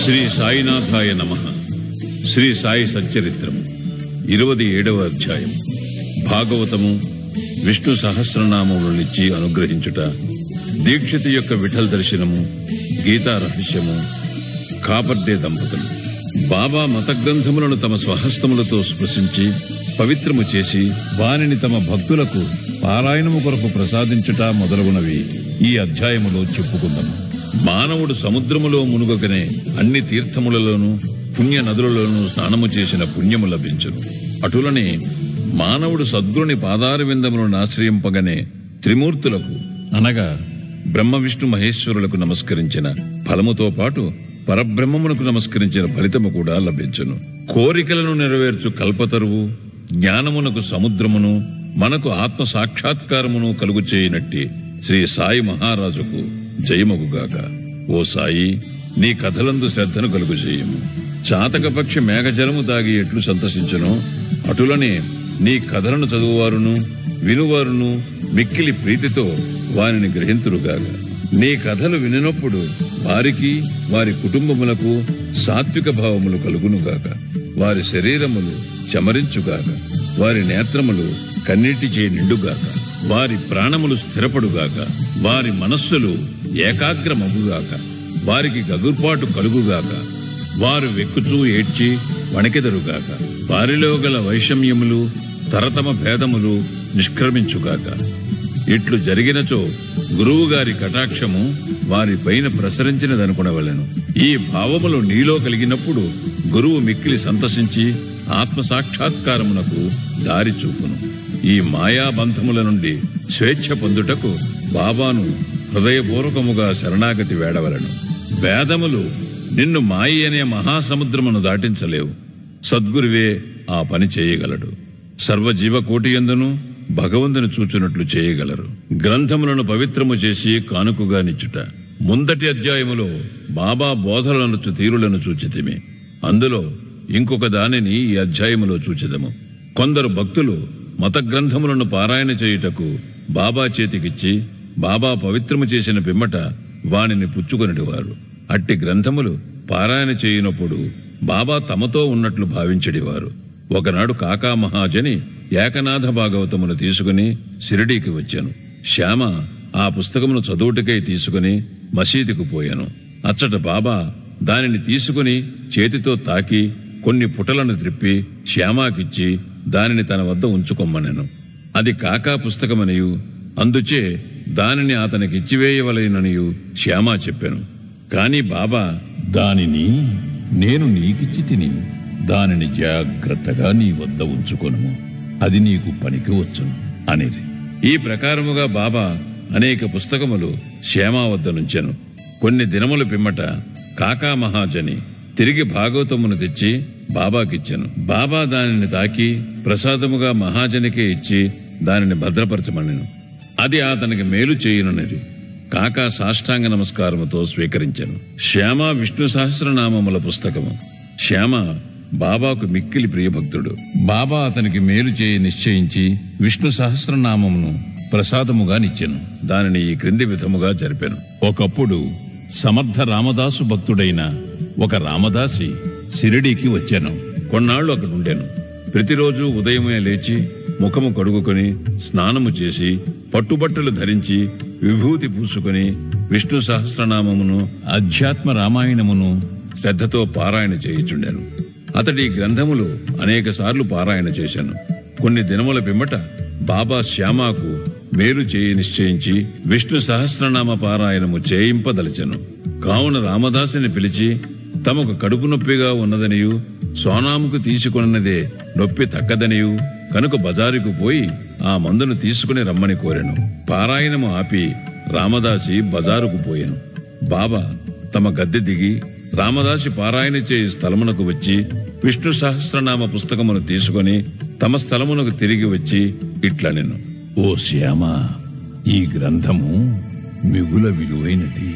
శ్రీ సాయినాథాయ నమః. శ్రీ సాయి సచ్చరిత్రము 27వ అధ్యాయం. భాగవతము విష్ణు సహస్రనామములనిచ్చి అనుగ్రహించుట, దీక్షిత యొక్క విఠల్ దర్శనము, గీతా రహస్యము, కాపర్డే దంపతులు. బాబా మత గ్రంథములను తమ స్వహస్తములతో స్పృశించి పవిత్రము చేసి వారిని తమ భక్తులకు పారాయణము కొరకు ప్రసాదించుట మొదలగునవి ఈ అధ్యాయములో చెప్పుకుందాము. మానవుడు సముద్రములో మునుగకనే అన్ని తీర్థములలోనూ పుణ్య నదులలోనూ స్నానము చేసిన పుణ్యము లభించును. అటులనే మానవుడు సద్గురుని పాదారవిందములను ఆశ్రయింపగనే త్రిమూర్తులకు అనగా బ్రహ్మ విష్ణు మహేశ్వరులకు నమస్కరించిన ఫలముతో పాటు పరబ్రహ్మమునకు నమస్కరించిన ఫలితము కూడా లభించును. కోరికలను నెరవేర్చు కల్పతరువు, జ్ఞానమునకు సముద్రమును, మనకు ఆత్మ సాక్షాత్కారమును కలుగు చేయనట్టి శ్రీ సాయి మహారాజుకు జయమగుగాక. ఓ సాయి, నీ కథలందు శ్రద్ధను కలుగు చేయము. చాతకపక్షి మేఘజలము తాగి ఎట్లు సంతసించునో అటులనే నీ కథలను చదువువారును వినువారును మిక్కిలి ప్రీతితో వారిని గ్రహింతురుగాక. నీ కథలు వినినప్పుడు వారికి వారి కుటుంబములకు సాత్విక భావములు కలుగునుగాక. వారి శరీరములు చమరించుగాక. వారి నేత్రములు కన్నీటిచే నిండుగాక. వారి ప్రాణములు స్థిరపడుగాక. వారి మనస్సులు ఏకాగ్రమగుగాక. వారికి గగుర్పాటు కలుగుగాక. వారు వెక్కుచూ ఏడ్చి వణకెదరుగాక. వారిలో గల వైషమ్యములు తరతమ భేదములు నిష్క్రమించుగాక. ఇట్లు జరిగినచో గురువుగారి కటాక్షము వారి పైన ప్రసరించినదనుకునవలెను. ఈ భావములు నీలో కలిగినప్పుడు గురువు మిక్కిలి సంతసించి ఆత్మసాక్షాత్కారమునకు దారి చూపును. ఈ మాయాబంధముల నుండి స్వేచ్ఛ పొందుటకు బాబాను హృదయపూర్వకముగా శరణాగతి వేడవలను. వేదములు నిన్ను మాయి అనే మహాసముద్రమును దాటించలేవు. సద్గురువే ఆ పని చేయగలడు. సర్వజీవకోటి యందును భగవంతుని చూచునట్లు చేయగలరు. గ్రంథములను పవిత్రము చేసి కానుకగా నిచ్చుట. ముందటి అధ్యాయములో బాబా బోధనలను తీరులను చూచితిమి. అందులో ఇంకొక దానిని ఈ అధ్యాయములో చూచిదము. కొందరు భక్తులు మత గ్రంథములను పారాయణ చేయుటకు బాబా చేతికిచ్చి బాబా పవిత్రము చేసిన పిమ్మట వానిని పుచ్చుకొనిటివారు. అట్టి గ్రంథములు పారాయణ చేయునప్పుడు బాబా తమతో ఉన్నట్లు భావించడివారు. ఒకనాడు కాకా మహాజని ఏకనాథ భాగవతమును తీసుకుని షిరిడీకి వచ్చాను. శ్యామ ఆ పుస్తకమును చదువుటకై తీసుకుని మసీదుకు పోయాను. అచ్చట బాబా దానిని తీసుకుని చేతితో తాకి కొన్ని పుటలను త్రిప్పి శ్యామాకిచ్చి దానిని తన వద్ద ఉంచుకొమ్మనెను. అది కాకా పుస్తకమనియు అందుచే దానిని అతనికి ఇచ్చివేయవలెననియు శ్యామా చెప్పాను. కాని బాబా, దానిని నేను నీకిచ్చి తిని దానిని జాగ్రత్తగా నీ వద్ద ఉంచుకొనుము, అది నీకు పనికి వచ్చును అనేది. ఈ ప్రకారముగా బాబా అనేక పుస్తకములు శ్యామా వద్ద నుంచెను. కొన్ని దినముల పిమ్మట కాకా మహాజని తిరిగి భాగవతమును తెచ్చి బాబాకిచ్చెను. బాబా దానిని తాకి ప్రసాదముగా మహాజనికే ఇచ్చి దానిని భద్రపరచమనెను. అది అతనికి మేలు చేయునది. కాకా సాష్టాంగ నమస్కారముతో స్వీకరించెను. శ్యామ విష్ణు సహస్రనామముల పుస్తకము. శ్యామ బాబాకు మిక్కిలి ప్రియభక్తుడు. బాబా అతనికి మేలు చేయి నిశ్చయించి విష్ణు సహస్రనామమును ప్రసాదముగా నిచ్చెను. దానిని ఈ క్రింది విధముగా జరిపెను. ఒకప్పుడు సమర్థ రామదాసు భక్తుడైన ఒక రామదాసి షిరిడీకి వచ్చాను. కొన్నాళ్లు అక్కడుండాను. ప్రతిరోజు ఉదయమే లేచి ముఖము కడుగుకొని స్నానము చేసి పట్టుబట్టలు ధరించి విభూతి పూసుకొని విష్ణు సహస్రనామమును అధ్యాత్మ రామాయణమును శ్రద్ధతో పారాయణ చేయుచుండాను. అతడి గ్రంథములు అనేక సార్లు పారాయణ చేశాను. కొన్ని దినముల పిమ్మట బాబా శ్యామాకు మేలు చేయి నిశ్చయించి విష్ణు సహస్రనామ పారాయణము చేయింపదలచెను. కావున రామదాసుని పిలిచి తమకు కడుపు నొప్పిగా ఉన్నదనియు సోనాముకు తీసుకున్నదే నొప్పి తక్కదనియు కనుక బజారుకు పోయి ఆ మందును తీసుకుని రమ్మని కోరెను. పారాయణము ఆపి రామదాసి బజారుకు పోయెను. బాబా తమ గద్దె దిగి రామదాసి పారాయణ చేయి స్థలమునకు వచ్చి విష్ణు సహస్రనామ పుస్తకమును తీసుకుని తమ స్థలమునకు తిరిగి వచ్చి ఇట్లనెను. ఓ శ్యామ, ఈ గ్రంథము మిగుల విలువైనది,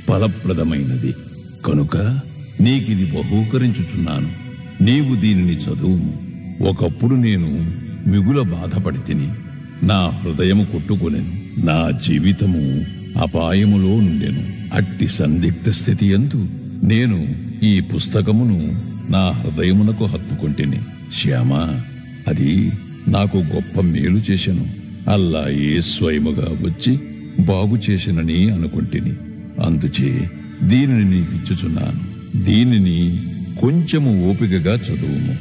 ఫలప్రదమైనది కనుక నీకిది బహూకరించుచున్నాను. నీవు దీనిని చదువుము. ఒకప్పుడు నేను మిగుల బాధపడి తిని నా హృదయము కొట్టుకొనెను. నా జీవితము అపాయములో నుండెను. అట్టి సందిగ్ధ స్థితి యందు నేను ఈ పుస్తకమును నా హృదయమునకు హత్తుకొంటిని. శ్యామ, అది నాకు గొప్ప మేలు చేసెను. అల్లాయే స్వయముగా వచ్చి బాగు చేసినని అనుకుంటుని. అందుచే దీనిని నీకిచ్చుచున్నాను. దీనిని కొంచెము ఓపికగా చదువుము.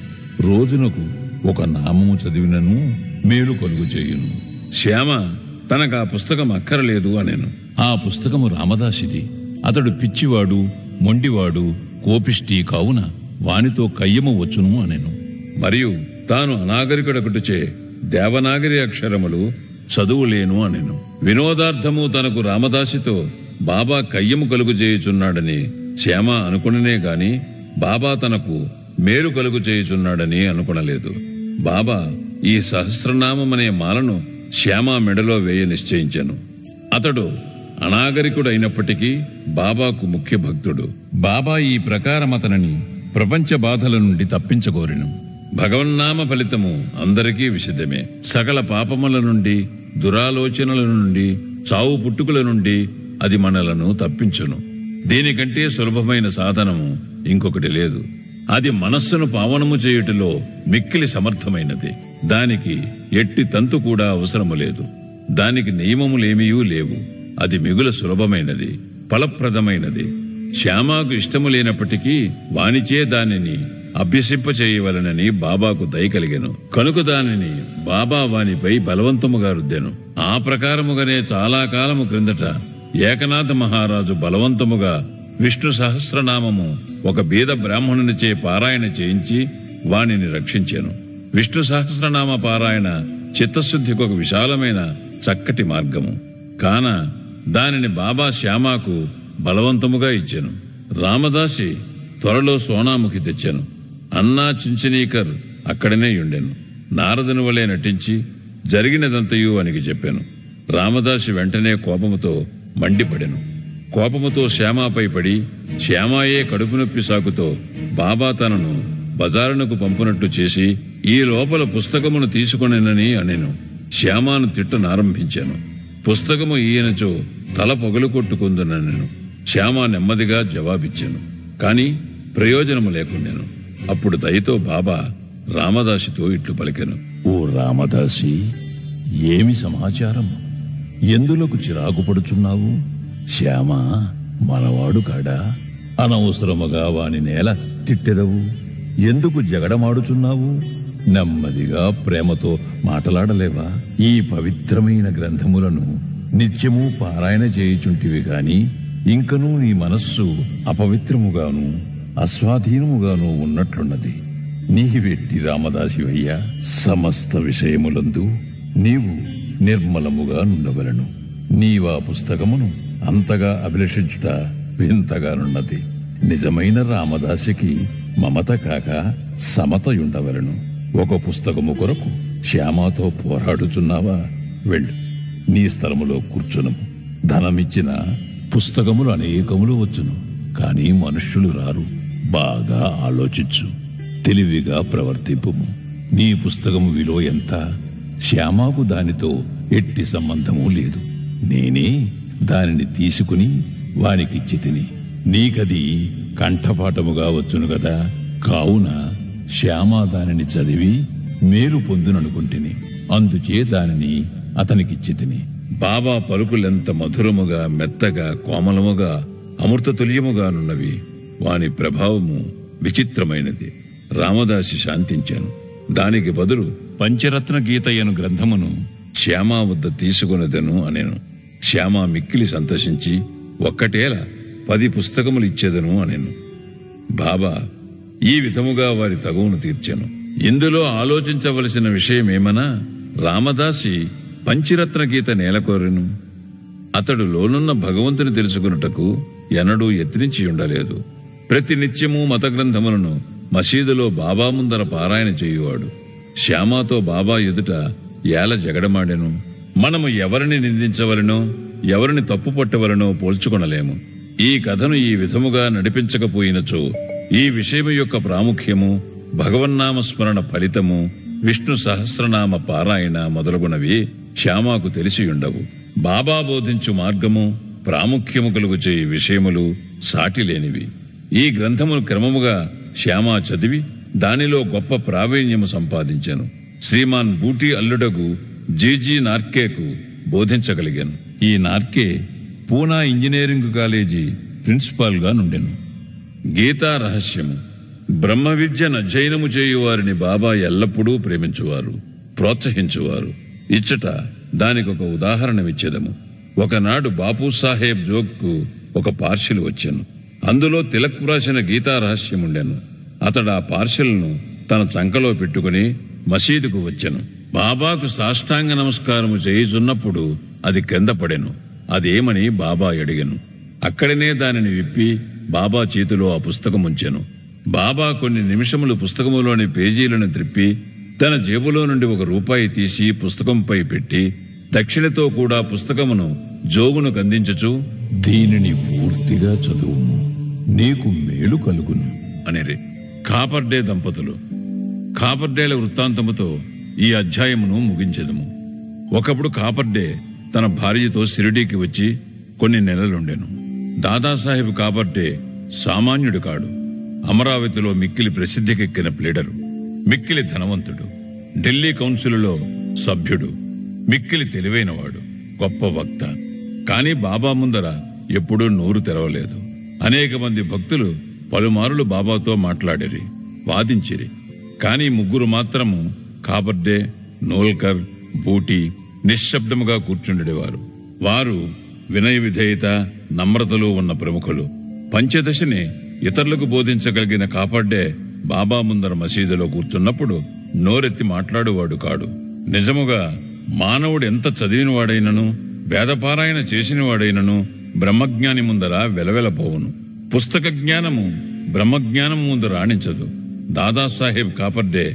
రోజునకు ఒక నామము చదివినను మేలు కలుగు చేయును. శ్యామ తనకు ఆ పుస్తకం అక్కరలేదు అనేను. ఆ పుస్తకము రామదాసిది. అతడు పిచ్చివాడు, మొండివాడు, కోపిష్టి కావున వానితో కయ్యము వచ్చును అనెను. మరియు తాను అనాగరికుడొకటిచే దేవనాగరి అక్షరములు చదువులేను అనెను. వినోదార్థము తనకు రామదాసితో బాబా కయ్యము కలుగు చేయుచున్నాడని శ్యామ అనుకుననే గాని బాబా తనకు మేలు కలుగు చేయుచున్నాడని అనుకునలేదు. బాబా ఈ సహస్రనామమనే మాలను శ్యామ మెడలో వేయ నిశ్చయించెను. అతడు అనాగరికుడైనప్పటికీ బాబాకు ముఖ్య భక్తుడు. బాబా ఈ ప్రకారం అతనిని ప్రపంచ బాధల నుండి తప్పించగోరెను. భగవన్నామ ఫలితము అందరికీ విషిద్ధమే. సకల పాపముల నుండి, దురాలోచనల నుండి, చావు పుట్టుకుల నుండి అది మనలను తప్పించును. దీనికంటే సులభమైన సాధనము ఇంకొకటి లేదు. అది మనస్సును పావనము చేయుటలో మిక్కిలి సమర్థమైనది. దానికి ఎట్టి తంతు కూడా అవసరము లేదు. దానికి నియమములేమీయూ లేవు. అది మిగుల సులభమైనది, ఫలప్రదమైనది. శ్యామాకు ఇష్టము లేనప్పటికీ వానిచే దానిని అభ్యసింపచేయవలనని బాబాకు దయ కలిగెను. కనుక దానిని బాబా వానిపై బలవంతముగా రుద్దెను. ఆ ప్రకారముగానే చాలా కాలము క్రిందట ఏకనాథ మహారాజు బలవంతముగా విష్ణు సహస్రనామము ఒక బీద బ్రాహ్మణునిచే పారాయణ చేయించి వానిని రక్షించెను. విష్ణు సహస్రనామ పారాయణ చిత్తశుద్ధికి ఒక విశాలమైన చక్కటి మార్గము. కాన దానిని బాబా శ్యామాకు బలవంతముగా ఇచ్చెను. రామదాసి త్వరలో సోనాముఖి తెచ్చెను. అన్నా చించనీకర్ అక్కడనే ఉండెను. నారదుని వలె నటించి జరిగినదంతయు అనికి చెప్పాను. రామదాసి వెంటనే కోపముతో మండిపడెను. కోపముతో శ్యామాపై పడి శ్యామాయే కడుపు నొప్పి సాకుతో బాబా తనను బజారునకు పంపునట్టు చేసి ఈ లోపల పుస్తకమును తీసుకొనెనని అనెను. శ్యామాను తిట్టనారంభించాను. పుస్తకము ఈయనచో తల పొగలు కొట్టుకుందునెను. శ్యామ నెమ్మదిగా జవాబిచ్చాను. కాని ప్రయోజనము లేకుండాను. అప్పుడు దయతో బాబా రామదాసితో ఇట్లు పలికెను. ఓ రామదాసి, ఏమి సమాచారము? ఎందులకు చిరాకు పడుచున్నావు? శ్యామ మనవాడు కాడా? అనవసరముగా వాని నేల తిట్టెదవు. ఎందుకు జగడమాడుచున్నావు? నెమ్మదిగా ప్రేమతో మాటలాడలేవా? ఈ పవిత్రమైన గ్రంథములను నిత్యము పారాయణ చేయుచుంటివి గాని ఇంకనూ నీ మనస్సు అపవిత్రముగాను అస్వాధీనముగాను ఉన్నట్లున్నది. నీ వెట్టి రామదాసివయ్యా, సమస్త విషయములందు నీవు నిర్మలముగా నుండవలను. నీవా పుస్తకమును అంతగా అభిలషించుట వింతగానున్నది. నిజమైన రామదాసికి మమత కాక సమతయుండవలను. ఒక పుస్తకము కొరకు శ్యామతో పోరాడుచున్నావా? వెళ్ళు, నీ స్థలములో కూర్చునము. ధనమిచ్చిన పుస్తకములు అనేకములు వచ్చును, కానీ మనుష్యులు రారు. బాగా ఆలోచించు, తెలివిగా ప్రవర్తింపుము. నీ పుస్తకము విలువ ఎంత? శ్యామకు దానితో ఎట్టి సంబంధము లేదు. నేనే దానిని తీసుకుని వానికిచ్చి తిని, నీకది కంఠపాఠముగా వచ్చును కదా. కావున శ్యామ దానిని చదివి మేలు పొందుననుకుంటుని, అందుచే దానిని అతనికిచ్చి తిని. బాబా పలుకులెంత మధురముగా, మెత్తగా, కోమలముగా, అమృతతుల్యముగానున్నవి. వాని ప్రభావము విచిత్రమైనది. రామదాసి శాంతించాను. దానికి బదులు పంచరత్న గీతయ్యను గ్రంథమును శ్యామ వద్ద తీసుకున్నదను అనేను. శ్యామ మిక్కిలి సంతోషించి ఒక్కటేలా 10 పుస్తకములు ఇచ్చేదను అనేను. బాబా ఈ విధముగా వారి తగువును తీర్చెను. ఇందులో ఆలోచించవలసిన విషయమేమనా, రామదాసి పంచరత్న గీత నేలకోరెను. అతడు లోనున్న భగవంతుని తెలుసుకున్నటకు ఎన్నడూ యత్నించి ఉండలేదు. ప్రతి నిత్యము మత గ్రంథములను మసీదులో బాబా ముందర పారాయణ చేయువాడు. శ్యామతో బాబా ఎదుట ఏల జగడమాడెను. మనము ఎవరిని నిందించవలనో, ఎవరిని తప్పు పట్టవలనో పోల్చుకొనలేము. ఈ కథను ఈ విధముగా నడిపించకపోయినచో ఈ విషయము యొక్క ప్రాముఖ్యము, భగవన్నామస్మరణ ఫలితము, విష్ణు సహస్రనామ పారాయణ మొదలగునవి శ్యామకు తెలిసియుండవు. బాబా బోధించు మార్గము, ప్రాముఖ్యము కలుగు చేయి విషయములు సాటిలేనివి. ఈ గ్రంథమును క్రమముగా శ్యామ చదివి దానిలో గొప్ప ప్రావీణ్యము సంపాదించాను. శ్రీమాన్ బూటీ అల్లుడగు జీజీ నార్కేకు బోధించగలిగాను. ఈ Norgay Poona engineering college principal గా నుండెను. గీతా రహస్యము. బ్రహ్మ విద్యను అధ్యయనము చేయువారిని బాబా ఎల్లప్పుడూ ప్రేమించువారు, ప్రోత్సహించువారు. ఇచ్చట దానికొక ఉదాహరణమిచ్చేదము. ఒకనాడు బాపూ సాహెబ్ జోగ్కు ఒక పార్సిల్ వచ్చాను. అందులో తిలక్ వ్రాసిన గీతా రహస్యముండెను. అతడు ఆ పార్సిల్ను తన చంకలో పెట్టుకుని మసీదుకు వచ్చెను. బాబాకు సాష్టాంగ నమస్కారము చేయుచున్నప్పుడు అది కింద పడెను. అదేమని బాబా అడిగెను. అక్కడనే దానిని విప్పి బాబా చేతిలో ఆ పుస్తకం ఉంచెను. బాబా కొన్ని నిమిషములు పుస్తకములోని పేజీలను త్రిప్పి తన జేబులో నుండి ₹1 తీసి పుస్తకంపై పెట్టి దక్షిణతో కూడా పుస్తకమును జోగును కందించుచు, దీనిని పూర్తిగా చదువుము, నీకు మేలు కలుగును అనిరి. కాపర్డే దంపతులు. కాపర్డేల వృత్తాంతముతో ఈ అధ్యాయమును ముగించెదము. ఒకప్పుడు కాపర్డే తన భార్యతో షిరిడీకి వచ్చి కొన్ని నెలలుండెను. దాదాసాహెబ్ కాపర్డే సామాన్యుడు కాడు. అమరావతిలో మిక్కిలి ప్రసిద్ధికెక్కిన ప్లీడరు, మిక్కిలి ధనవంతుడు, ఢిల్లీ కౌన్సిలులో సభ్యుడు, మిక్కిలి తెలివైనవాడు, గొప్ప వక్త. కాని బాబా ముందర ఎప్పుడూ నోరు తెరవలేదు. అనేక మంది భక్తులు పలుమారులు బాబాతో మాట్లాడిరి, వాదించిరి. కాని 3 మాత్రము కాపర్డే, నోల్కర్, బూటీ నిశ్శబ్దముగా కూర్చుండేవారు. వారు వినయ విధేయత, నమ్రతలు ఉన్న ప్రముఖులు. పంచదశని ఇతరులకు బోధించగలిగిన కాపర్డే బాబా ముందర మసీదులో కూర్చున్నప్పుడు నోరెత్తి మాట్లాడువాడు కాడు. నిజముగా మానవుడు ఎంత చదివినవాడైనను, వేదపారాయణ చేసినవాడైనను బ్రహ్మజ్ఞాని ముందర వెలవెలపోవును. పుస్తక జ్ఞానము బ్రహ్మజ్ఞానం ముందు రాణించదు. దాదాసాహెబ్ కాపర్డే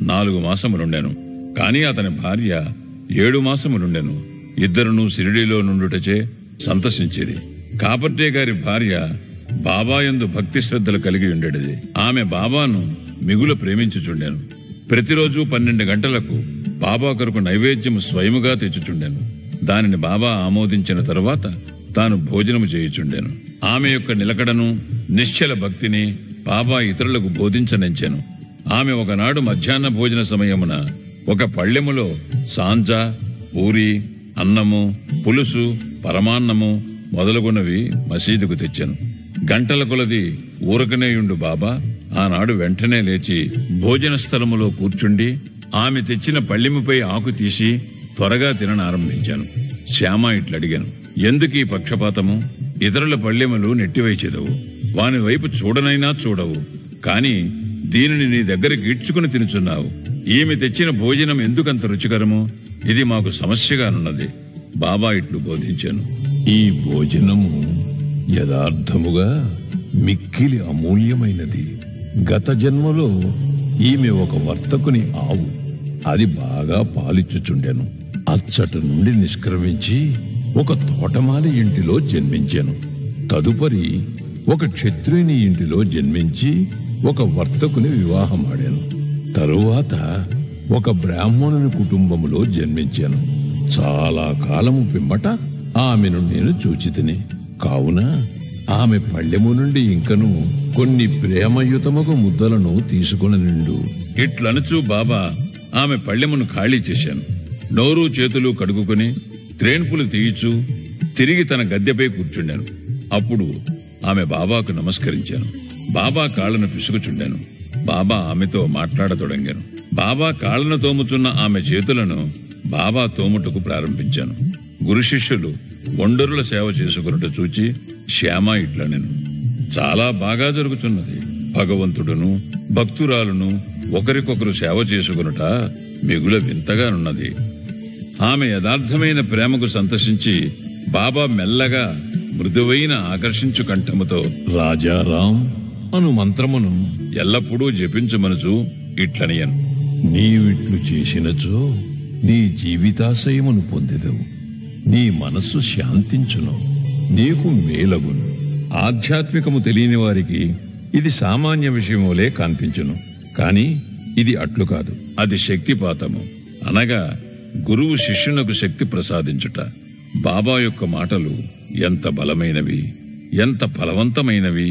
4 మాసములుండెను. కాని అతని భార్య 7 మాసములుండెను. ఇద్దరును షిరిడీలో నుండుటచే సంతసించిరి. కాపర్డే గారి భార్య బాబాయందు భక్తి శ్రద్ధలు కలిగి ఉండేది. ఆమె బాబాను మిగుల ప్రేమించుచుండెను. ప్రతిరోజు 12 గంటలకు బాబా కొరకు నైవేద్యము స్వయముగా తెచ్చుచుండెను. దానిని బాబా ఆమోదించిన తరువాత తాను భోజనము చేయుచుండెను. ఆమె యొక్క నిలకడను, నిశ్చల భక్తిని బాబా ఇతరులకు బోధించనించెను. ఆమె ఒకనాడు మధ్యాహ్న భోజన సమయమున ఒక పళ్ళెములో సాంజ, పూరి, అన్నము, పులుసు, పరమాన్నము మొదలుగున్నవి మసీదుకు తెచ్చెను. గంటల కొలది ఊరకనేయుండు బాబా ఆనాడు వెంటనే లేచి భోజన స్థలములో కూర్చుండి ఆమె తెచ్చిన పళ్ళెముపై ఆకు తీసి త్వరగా తిననారంభించాను. శ్యామ ఇట్లడిగాను, ఎందుకీ పక్షపాతము? ఇతరుల పళ్ళెములు నెట్టివైచెదవు, వాని వైపు చూడనైనా చూడవు. కాని దీనిని నీ దగ్గర గీడ్చుకుని తినుచున్నావు. ఈమె తెచ్చిన భోజనం ఎందుకంత రుచికరము? ఇది మాకు సమస్యగానున్నది. బాబా ఇట్లు బోధించాను. ఈ భోజనము యథార్థముగా మిక్కిలి అమూల్యమైనది. గత జన్మలో ఈమె ఒక వర్తకుని ఆవు. అది బాగా పాలిచ్చుచుండెను. అచ్చట నుండి నిష్క్రమించి ఒక తోటమాలి ఇంటిలో జన్మించెను. తదుపరి ఒక క్షత్రియుని ఇంటిలో జన్మించి ఒక వర్తకుని వివాహమాడాను. తరువాత ఒక బ్రాహ్మణుని కుటుంబములో జన్మించాను. చాలా కాలము పిమ్మట ఆమెను నేను చూచితిని. కావున ఆమె పళ్ళెము నుండి ఇంకను కొన్ని ప్రేమయుతముగు ముద్దలను తీసుకుని నిండు. ఇట్లనుచూ బాబా ఆమె పళ్ళెమును ఖాళీ చేశాను. నోరు చేతులు కడుగుకుని త్రేన్పులు తీయిచూ తిరిగి తన గద్దెపై కూర్చుండాను. అప్పుడు ఆమె బాబాకు నమస్కరించాను. బాబా కాళ్లను పిసుకుచుండాను. బాబా ఆమెతో మాట్లాడతొడంగాను. బాబా కాళ్లను తోముచున్న ఆమె చేతులను బాబా తోముటకు ప్రారంభించాను. గురు శిష్యులు ఒండరుల సేవ చేసుకున్నట్టు చూచి శ్యామ ఇట్లనెను, చాలా బాగా జరుగుతున్నది. భగవంతుడును భక్తురాలును ఒకరికొకరు సేవ చేసుకునుట మిగుల వింతగానున్నది. ఆమె యథార్థమైన ప్రేమకు సంతసించి బాబా మెల్లగా మృదువైన ఆకర్షించు కంఠముతో రాజారాం అను మంత్రమును ఎల్లప్పుడూ జపించుమనుచు ఇట్లనియను, నీవిట్లు చేసినచో నీ జీవితాశయమును పొందెదవు. నీ మనస్సు శాంతించును, నీకు మేలగును. ఆధ్యాత్మికము తెలియని వారికి ఇది సామాన్య విషయములే కనిపించును. కాని ఇది అట్లు కాదు. అది శక్తిపాతము, అనగా గురువు శిష్యునకు శక్తి ప్రసాదించుట. బాబా యొక్క మాటలు ఎంత బలమైనవి, ఎంత ఫలవంతమైనవి.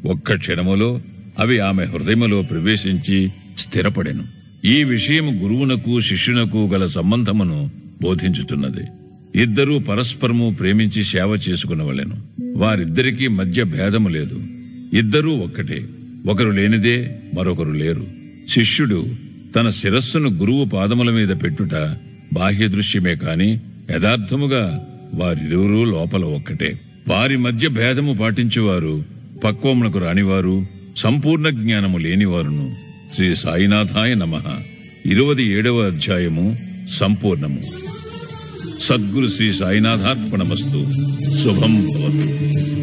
ఒక్క క్షణములో అవి ఆమె హృదయములో ప్రవేశించి స్థిరపడెను. ఈ విషయం గురువునకు శిష్యునకు గల సంబంధమును బోధించుతున్నది. ఇద్దరూ పరస్పరము ప్రేమించి సేవ చేసుకునవలెను. వారిద్దరికీ మధ్య భేదము లేదు. ఇద్దరూ ఒక్కటే. ఒకరు లేనిదే మరొకరు లేరు. శిష్యుడు తన శిరస్సును గురువు పాదముల మీద పెట్టుట బాహ్య దృశ్యమే కాని యథార్థముగా వారిరువురూ లోపల ఒక్కటే. వారి మధ్య భేదము పాటించువారు పక్వమునకు రానివారు, సంపూర్ణ జ్ఞానము లేనివారును. శ్రీ సాయినాథాయ నమః. 27వ అధ్యాయము సంపూర్ణము. సద్గురు శ్రీ సాయినాథార్పణమస్తు. శుభం భవతు.